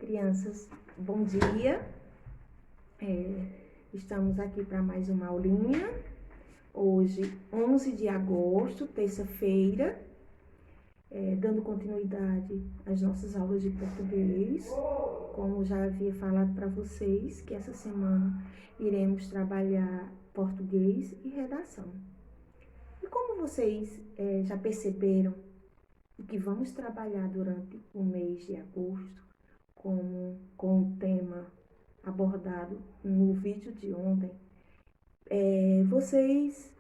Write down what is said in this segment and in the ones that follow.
crianças, bom dia. Estamos aqui para mais uma aulinha. Hoje, 11 de agosto, terça-feira, dando continuidade às nossas aulas de português. Como já havia falado para vocês, que essa semana iremos trabalhar português e redação. E como vocês já perceberam, o que vamos trabalhar durante o mês de agosto, com o tema abordado no vídeo de ontem, vocês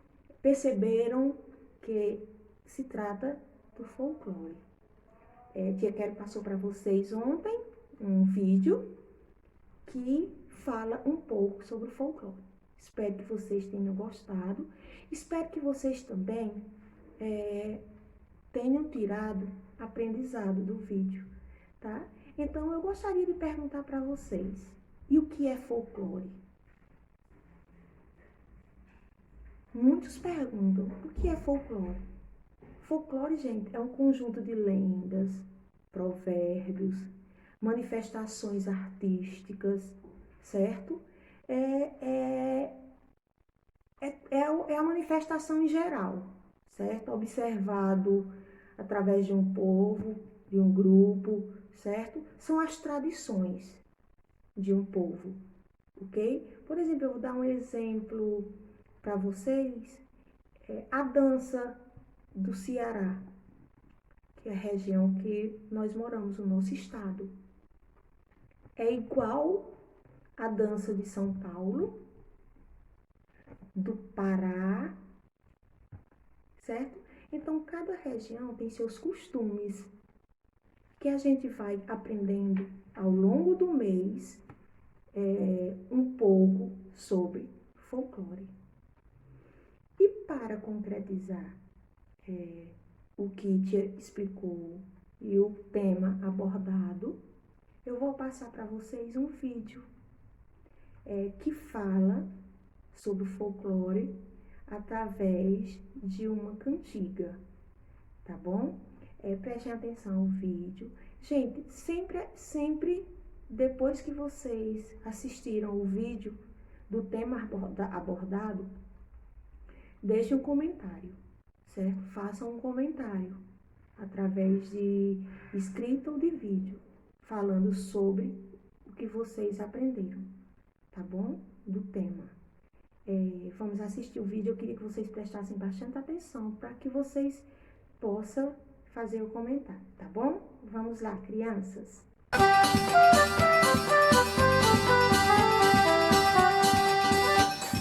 perceberam que se trata do folclore. Tia Quero passou para vocês ontem um vídeo que fala um pouco sobre o folclore. Espero que vocês tenham gostado. Espero que vocês também tenham tirado aprendizado do vídeo, tá? Então, eu gostaria de perguntar para vocês, e o que é folclore? Muitos perguntam, o que é folclore? Folclore, gente, é um conjunto de lendas, provérbios, manifestações artísticas, certo? É a manifestação em geral, certo? Observado através de um povo, de um grupo, certo? São as tradições de um povo, ok? Por exemplo, eu vou dar um exemplo para vocês. A dança do Ceará, que é a região que nós moramos, o nosso estado. É igual à dança de São Paulo, do Pará, certo? Então, cada região tem seus costumes, que a gente vai aprendendo ao longo do mês um pouco sobre folclore. E para concretizar o que te explicou e o tema abordado, eu vou passar para vocês um vídeo que fala sobre o folclore através de uma cantiga, tá bom? Prestem atenção no vídeo. Gente, sempre depois que vocês assistiram o vídeo do tema abordado, deixem um comentário, certo? Façam um comentário através de escrita ou de vídeo, falando sobre o que vocês aprenderam, tá bom? Do tema. Vamos assistir o vídeo. Eu queria que vocês prestassem bastante atenção para que vocês possam fazer o comentário, tá bom? Vamos lá, crianças.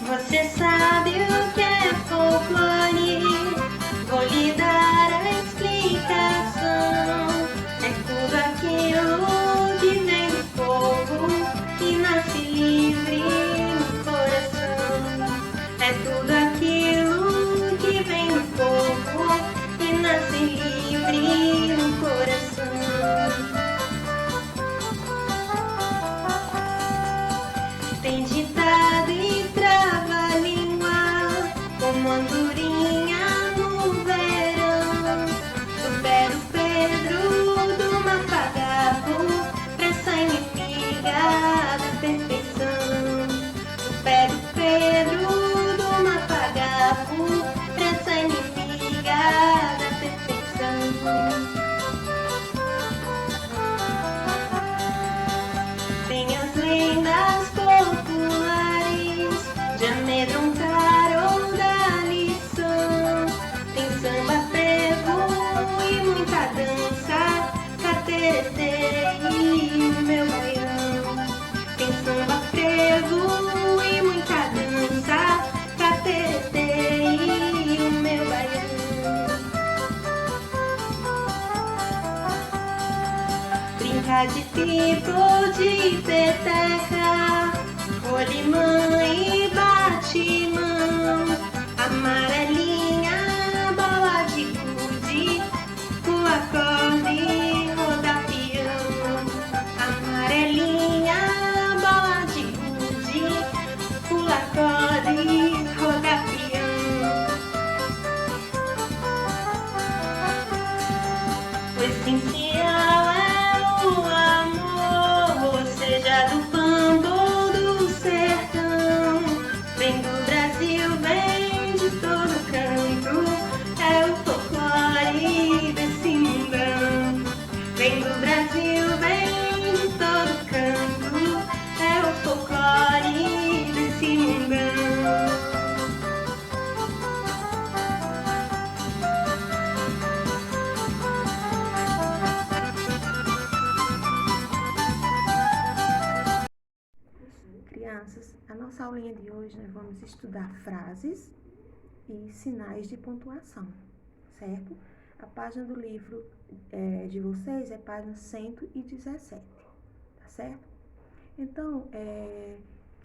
Você sabe o que é folclore? Vou lhe dar a explicação. É tudo aquilo que vem do povo e nasce livre no coração. É tudo aquilo que vem do povo e nasce livre no coração. Tem ditado e trava-língua, como andorinha no verão. Do Pedro do Mafagafo, pra essa inimiga da perfeição. Do Pedro do Mafagafo, pra essa inimiga da perfeição. Tem as lendas populares de amedrontar ou dar lição. Tem samba, frevo e muita dança, cateretê e o meu baião. Tem samba, frevo e muita dança, cateretê e o meu baião. Brincar de pipo, de peteca, rolimã e bate-mão. Amarelinha, bola de gude, pula, corre, roda peão. Amarelinha, bola de gude, pula, corre, roda peão. O essencial é o amor. crianças, a nossa aulinha de hoje nós vamos estudar frases e sinais de pontuação, certo? A página do livro de vocês é página 117, tá certo? Então,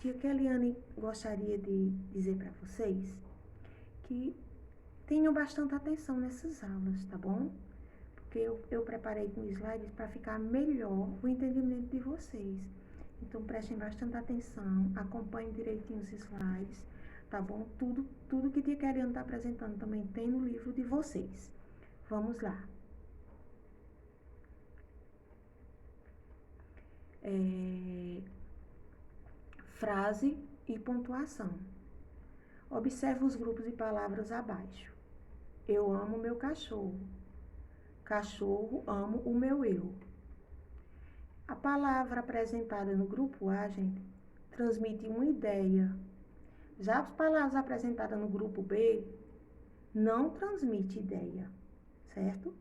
tia Keliane gostaria de dizer para vocês que tenham bastante atenção nessas aulas, tá bom? Porque eu preparei com slides para ficar melhor o entendimento de vocês. Então, prestem bastante atenção, acompanhem direitinho os slides, tá bom? Tudo que tia Keliane está apresentando também tem no livro de vocês. Vamos lá. Frase e pontuação. Observe os grupos de palavras abaixo. Eu amo meu cachorro. Cachorro, amo o meu eu. A palavra apresentada no grupo A, gente, transmite uma ideia. Já as palavras apresentadas no grupo B não transmite ideia, certo?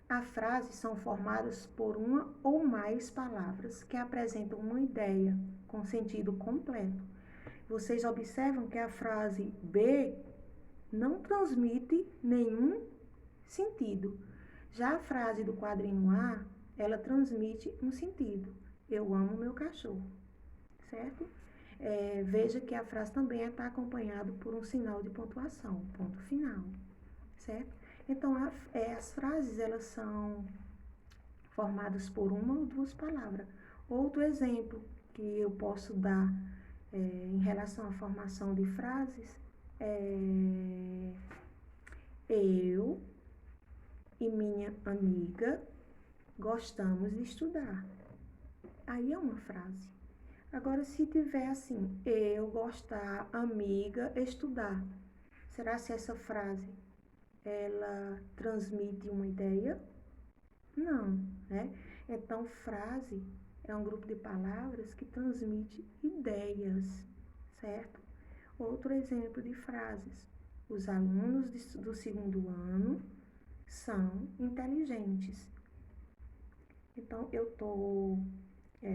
As frases são formadas por uma ou mais palavras que apresentam uma ideia com sentido completo. Vocês observam que a frase B não transmite nenhum sentido. Já a frase do quadrinho A, ela transmite um sentido. Eu amo meu cachorro, certo? Veja que a frase também está acompanhada por um sinal de pontuação, ponto final, certo? Então, as frases, elas são formadas por uma ou duas palavras. Outro exemplo que eu posso dar em relação à formação de frases é: eu e minha amiga gostamos de estudar. Aí é uma frase. Agora, se tiver assim, eu gostar, amiga, estudar, será que essa frase ela transmite uma ideia? Não, né? Então, frase é um grupo de palavras que transmite ideias, certo? Outro exemplo de frases. Os alunos do segundo ano são inteligentes. Então, eu estou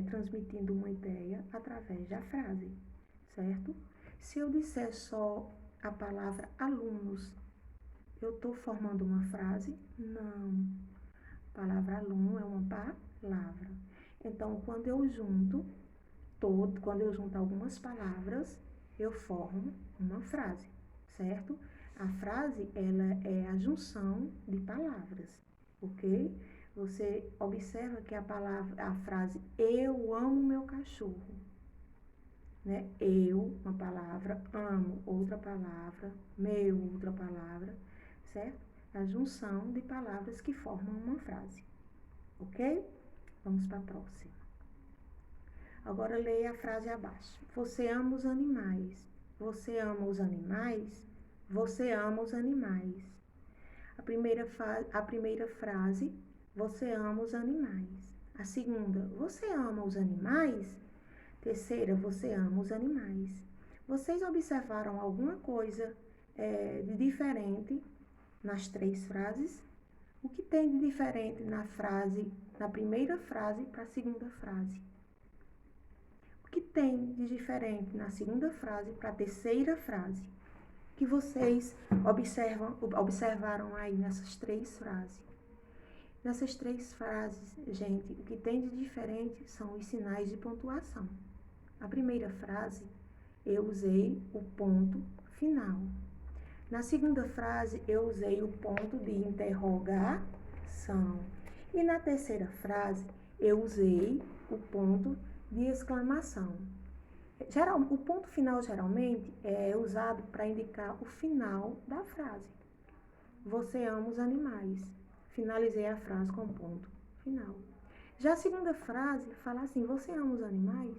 transmitindo uma ideia através da frase, certo? Se eu disser só a palavra alunos, eu estou formando uma frase? Não. A palavra aluno é uma palavra. Então, quando eu junto algumas palavras, eu formo uma frase, certo? A frase, ela é a junção de palavras, ok? Você observa que a frase eu amo meu cachorro, né? Eu, uma palavra, amo, outra palavra, meu, outra palavra, certo? A junção de palavras que formam uma frase, ok? Vamos para a próxima. Agora leia a frase abaixo. Você ama os animais. Você ama os animais? Você ama os animais. A primeira frase, você ama os animais. A segunda, você ama os animais? Terceira, você ama os animais. Vocês observaram alguma coisa de diferente nas três frases? O que tem de diferente na primeira frase para a segunda frase? O que tem de diferente na segunda frase para a terceira frase? Que vocês observaram aí nessas três frases? Nessas três frases, gente, o que tem de diferente são os sinais de pontuação. A primeira frase, eu usei o ponto final. Na segunda frase, eu usei o ponto de interrogação. E na terceira frase, eu usei o ponto de exclamação. O ponto final, geralmente, é usado para indicar o final da frase. Você ama os animais. Finalizei a frase com ponto final. Já a segunda frase, fala assim, você ama os animais?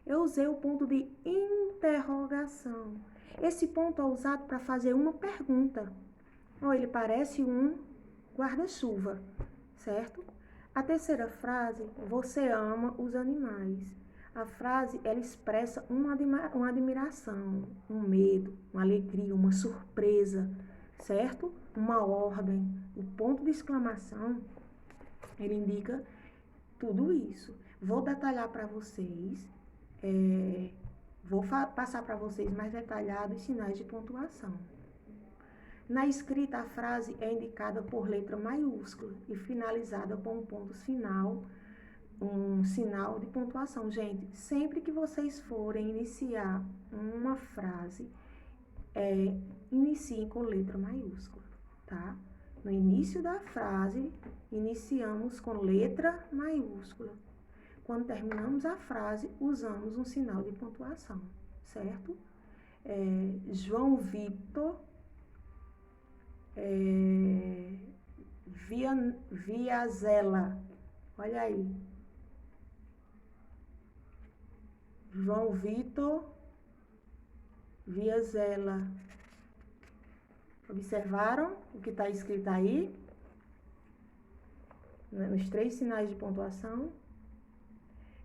Eu usei o ponto de interrogação. Esse ponto é usado para fazer uma pergunta. Ele parece um guarda-chuva, certo? A terceira frase, você ama os animais. A frase, ela expressa uma admiração, um medo, uma alegria, uma surpresa, certo? Uma ordem. O ponto de exclamação, ele indica tudo isso. Vou detalhar para vocês Vou passar para vocês mais detalhados os sinais de pontuação. Na escrita, a frase é indicada por letra maiúscula e finalizada com um ponto final, um sinal de pontuação. Gente, sempre que vocês forem iniciar uma frase, iniciem com letra maiúscula, tá? No início da frase, iniciamos com letra maiúscula. Quando terminamos a frase, usamos um sinal de pontuação, certo? João Vitor Viazela. Olha aí. João Vitor Viazela. Observaram o que está escrito aí? Nos 3 sinais de pontuação.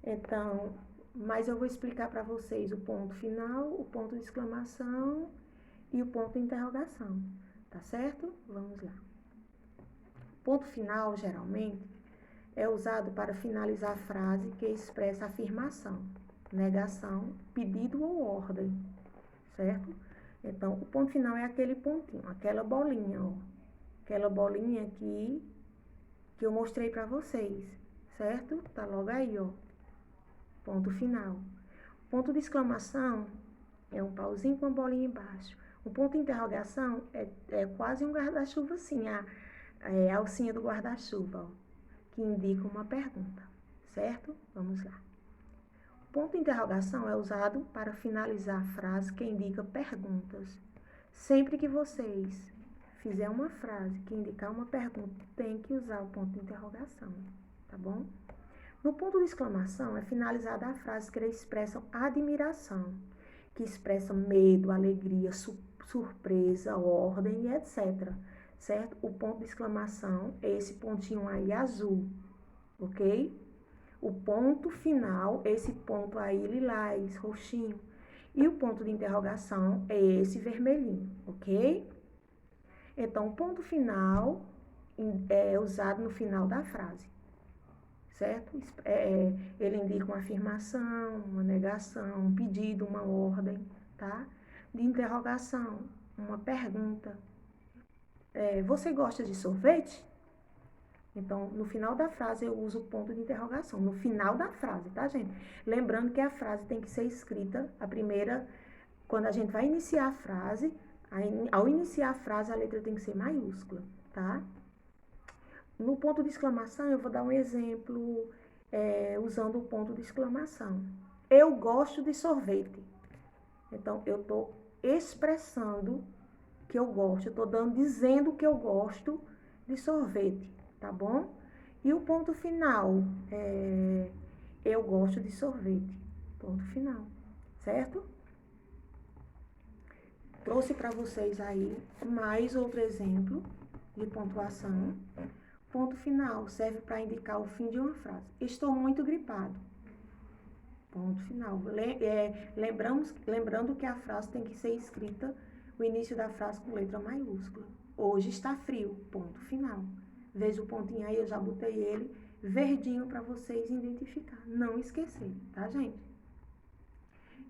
Então, mas eu vou explicar para vocês o ponto final, o ponto de exclamação e o ponto de interrogação. Tá certo? Vamos lá. Ponto final, geralmente, é usado para finalizar a frase que expressa afirmação, negação, pedido ou ordem, certo? Então, o ponto final é aquele pontinho, aquela bolinha, ó. Aquela bolinha aqui que eu mostrei para vocês, certo? Tá logo aí, ó. Ponto final. Ponto de exclamação é um pauzinho com a bolinha embaixo. O ponto de interrogação é quase um guarda-chuva assim, a alcinha do guarda-chuva, ó, que indica uma pergunta, certo? Vamos lá. O ponto de interrogação é usado para finalizar a frase que indica perguntas. Sempre que vocês fizerem uma frase que indicar uma pergunta, tem que usar o ponto de interrogação, tá bom? No ponto de exclamação é finalizada a frase que expressam admiração, que expressa medo, alegria, surpresa, ordem e etc. Certo? O ponto de exclamação é esse pontinho aí azul, ok? O ponto final, esse ponto aí lilás, roxinho. E o ponto de interrogação é esse vermelhinho, ok? Então, o ponto final é usado no final da frase, certo? Ele indica uma afirmação, uma negação, um pedido, uma ordem, tá? De interrogação, uma pergunta. Você gosta de sorvete? Então, no final da frase, eu uso o ponto de interrogação. No final da frase, tá, gente? Lembrando que a frase tem que ser escrita, a primeira, quando a gente vai iniciar a frase, ao iniciar a frase, a letra tem que ser maiúscula, tá? No ponto de exclamação, eu vou dar um exemplo usando o ponto de exclamação. Eu gosto de sorvete. Então, eu estou expressando que eu gosto, eu estou dizendo que eu gosto de sorvete, tá bom? E o ponto final, eu gosto de sorvete, ponto final, certo? Trouxe para vocês aí mais outro exemplo de pontuação. Ponto final serve para indicar o fim de uma frase. Estou muito gripado. Ponto final. Lembrando que a frase tem que ser escrita, o início da frase com letra maiúscula. Hoje está frio. Ponto final. Veja o pontinho aí, eu já botei ele verdinho para vocês identificar. Não esquecer, tá, gente?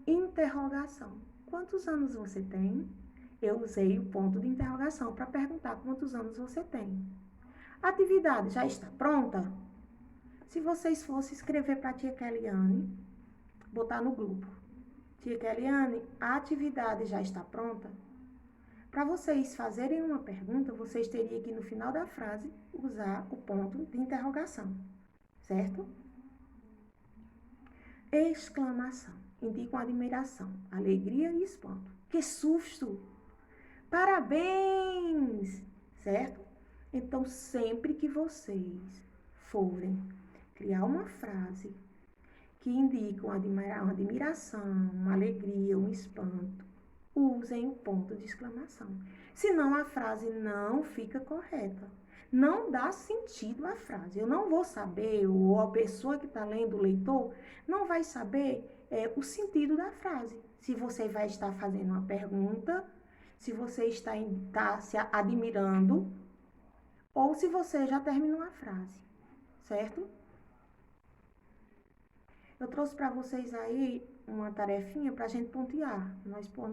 Interrogação. Quantos anos você tem? Eu usei o ponto de interrogação para perguntar quantos anos você tem. A atividade já está pronta? Se vocês fossem escrever para a tia Keliane, botar no grupo. Tia Keliane, a atividade já está pronta? Para vocês fazerem uma pergunta, vocês teriam que, no final da frase, usar o ponto de interrogação, certo? Exclamação. Indicam admiração, alegria e espanto. Que susto! Parabéns! Certo? Então, sempre que vocês forem criar uma frase que indica uma admiração, uma alegria, um espanto, usem o ponto de exclamação. Senão a frase não fica correta. Não dá sentido à frase. Eu não vou saber, ou a pessoa que está lendo, o leitor, não vai saber o sentido da frase. Se você vai estar fazendo uma pergunta, se você está se admirando, ou se você já terminou a frase, certo? Eu trouxe para vocês aí uma tarefinha para a gente pontuar.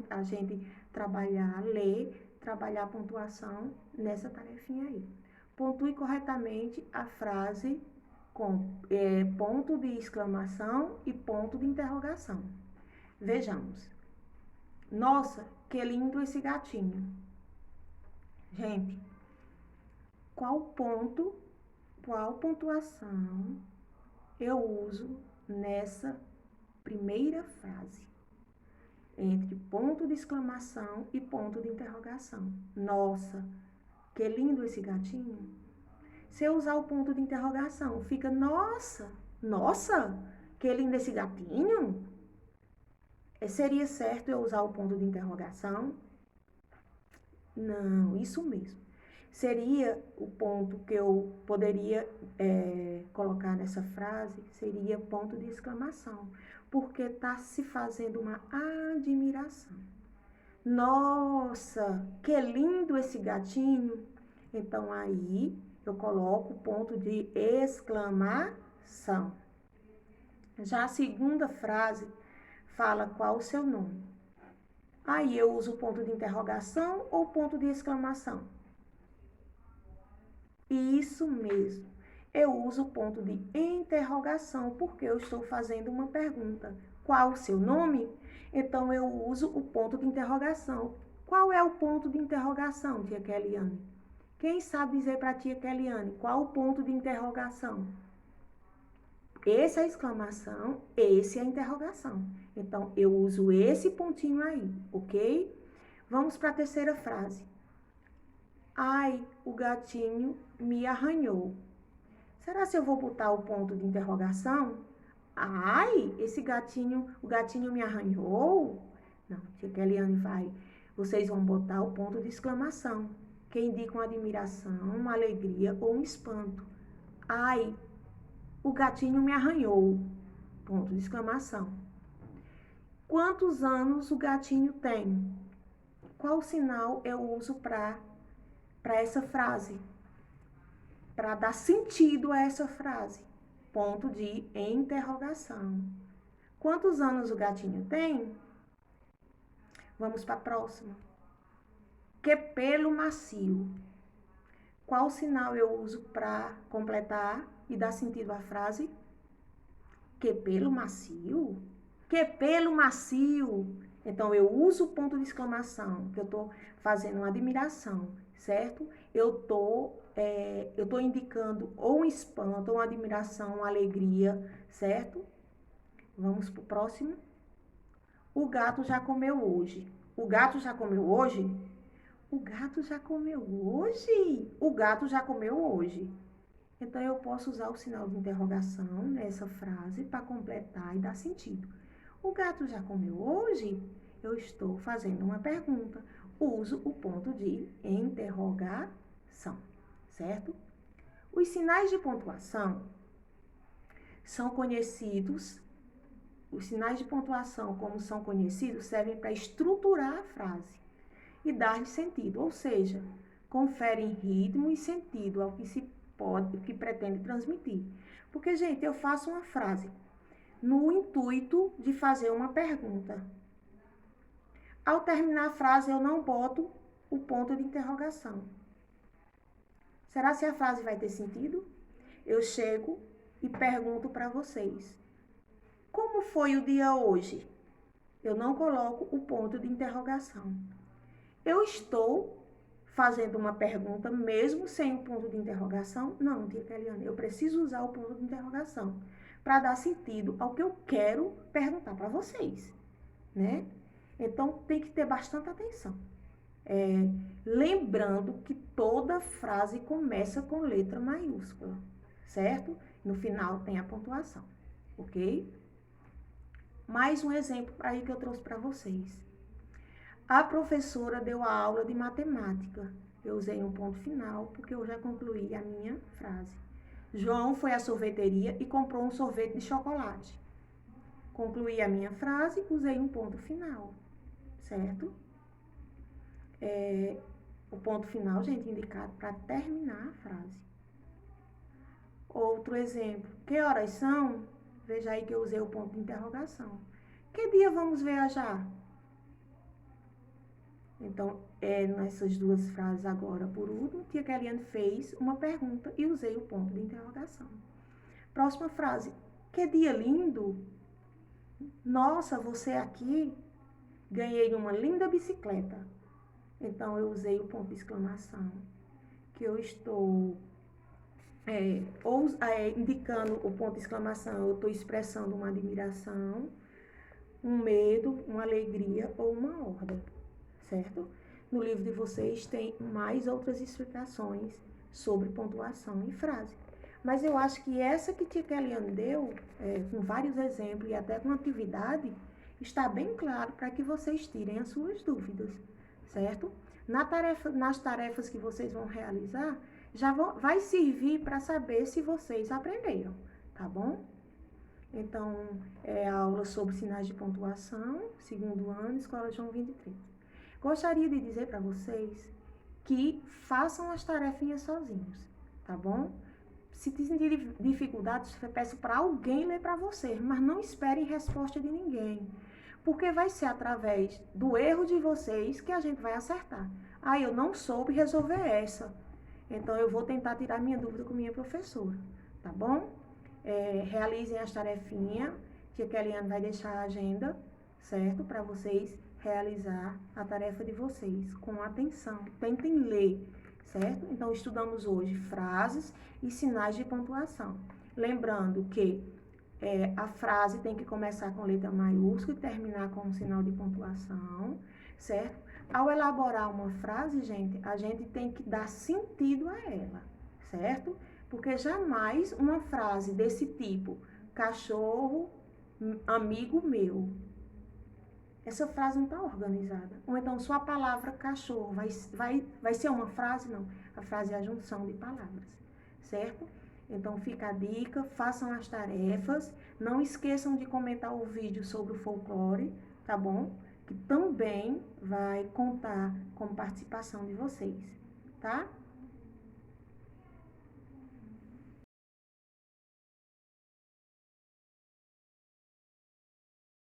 A gente trabalhar, ler, trabalhar a pontuação nessa tarefinha aí. Pontue corretamente a frase com ponto de exclamação e ponto de interrogação. Vejamos. Nossa, que lindo esse gatinho. Gente, qual pontuação eu uso nessa primeira frase? Entre ponto de exclamação e ponto de interrogação. Nossa, que lindo esse gatinho. Se eu usar o ponto de interrogação, fica nossa, que lindo esse gatinho. Seria certo eu usar o ponto de interrogação? Não, isso mesmo. Seria o ponto que eu poderia colocar nessa frase, seria ponto de exclamação, porque está se fazendo uma admiração. Nossa, que lindo esse gatinho. Então, aí eu coloco o ponto de exclamação. Já a segunda frase fala qual o seu nome. Aí eu uso o ponto de interrogação ou ponto de exclamação? Isso mesmo. Eu uso o ponto de interrogação porque eu estou fazendo uma pergunta. Qual o seu nome? Então eu uso o ponto de interrogação. Qual é o ponto de interrogação, tia Keliane? Quem sabe dizer para a tia Keliane qual o ponto de interrogação? Esse é a exclamação, esse é a interrogação. Então, eu uso esse pontinho aí, ok? Vamos para a terceira frase. Ai, o gatinho me arranhou. Será se eu vou botar o ponto de interrogação? Ai, o gatinho me arranhou? Não, tia Keliane vai. Vocês vão botar o ponto de exclamação, que indica uma admiração, uma alegria ou um espanto. Ai, o gatinho me arranhou. Ponto de exclamação. Quantos anos o gatinho tem? Qual sinal eu uso para essa frase? Para dar sentido a essa frase. Ponto de interrogação. Quantos anos o gatinho tem? Vamos para a próxima. Que pelo macio. Qual sinal eu uso para completar e dar sentido à frase? Que pelo macio? Que pelo macio! Então, eu uso o ponto de exclamação, que eu estou fazendo uma admiração, certo? Eu estou indicando ou um espanto, ou uma admiração, uma alegria, certo? Vamos para o próximo. O gato já comeu hoje. O gato já comeu hoje? O gato já comeu hoje? O gato já comeu hoje. Então, eu posso usar o sinal de interrogação nessa frase para completar e dar sentido. O gato já comeu hoje? Eu estou fazendo uma pergunta. Uso o ponto de interrogação, certo? Os sinais de pontuação são conhecidos. Os sinais de pontuação, como são conhecidos, servem para estruturar a frase e dar-lhe sentido, ou seja, conferem ritmo e sentido ao que pretende transmitir. Porque, gente, eu faço uma frase no intuito de fazer uma pergunta. Ao terminar a frase, eu não boto o ponto de interrogação. Será que a frase vai ter sentido? Eu chego e pergunto para vocês. Como foi o dia hoje? Eu não coloco o ponto de interrogação. Eu estou fazendo uma pergunta mesmo sem o ponto de interrogação? Não, tia Keliane, eu preciso usar o ponto de interrogação para dar sentido ao que eu quero perguntar para vocês, né? Então, tem que ter bastante atenção. Lembrando que toda frase começa com letra maiúscula, certo? No final tem a pontuação, ok? Mais um exemplo aí que eu trouxe para vocês. A professora deu a aula de matemática. Eu usei um ponto final porque eu já concluí a minha frase. João foi à sorveteria e comprou um sorvete de chocolate. Concluí a minha frase, usei um ponto final, certo? O ponto final, gente, indicado para terminar a frase. Outro exemplo. Que horas são? Veja aí que eu usei o ponto de interrogação. Que dia vamos viajar? Então, nessas duas frases agora, por último, tia Kellyanne fez uma pergunta e usei o ponto de interrogação. Próxima frase. Que dia lindo! Nossa, você aqui, ganhei uma linda bicicleta. Então, eu usei o ponto de exclamação. Que eu estou indicando o ponto de exclamação, eu estou expressando uma admiração, um medo, uma alegria ou uma ordem, certo? No livro de vocês tem mais outras explicações sobre pontuação e frase. Mas eu acho que essa que tia Kellyanne deu, com vários exemplos e até com atividade, está bem claro para que vocês tirem as suas dúvidas, certo? Nas tarefas que vocês vão realizar, já vai servir para saber se vocês aprenderam, tá bom? Então, é a aula sobre sinais de pontuação, segundo ano, Escola João 23. Gostaria de dizer para vocês que façam as tarefinhas sozinhos, tá bom? Se sentir dificuldades, eu peço para alguém ler para você, mas não esperem resposta de ninguém, porque vai ser através do erro de vocês que a gente vai acertar. Ah, eu não soube resolver essa, então eu vou tentar tirar minha dúvida com minha professora, tá bom? Realizem as tarefinhas, tia Kellyanne vai deixar a agenda, certo? Para vocês realizar a tarefa de vocês com atenção, tentem ler, certo? Então, estudamos hoje frases e sinais de pontuação. Lembrando que a frase tem que começar com letra maiúscula e terminar com um sinal de pontuação, certo? Ao elaborar uma frase, gente, a gente tem que dar sentido a ela, certo? Porque jamais uma frase desse tipo, cachorro, amigo meu, essa frase não está organizada. Ou então, sua palavra cachorro vai ser uma frase? Não. A frase é a junção de palavras, certo? Então, fica a dica, façam as tarefas. Não esqueçam de comentar o vídeo sobre o folclore, tá bom? Que também vai contar com participação de vocês, tá?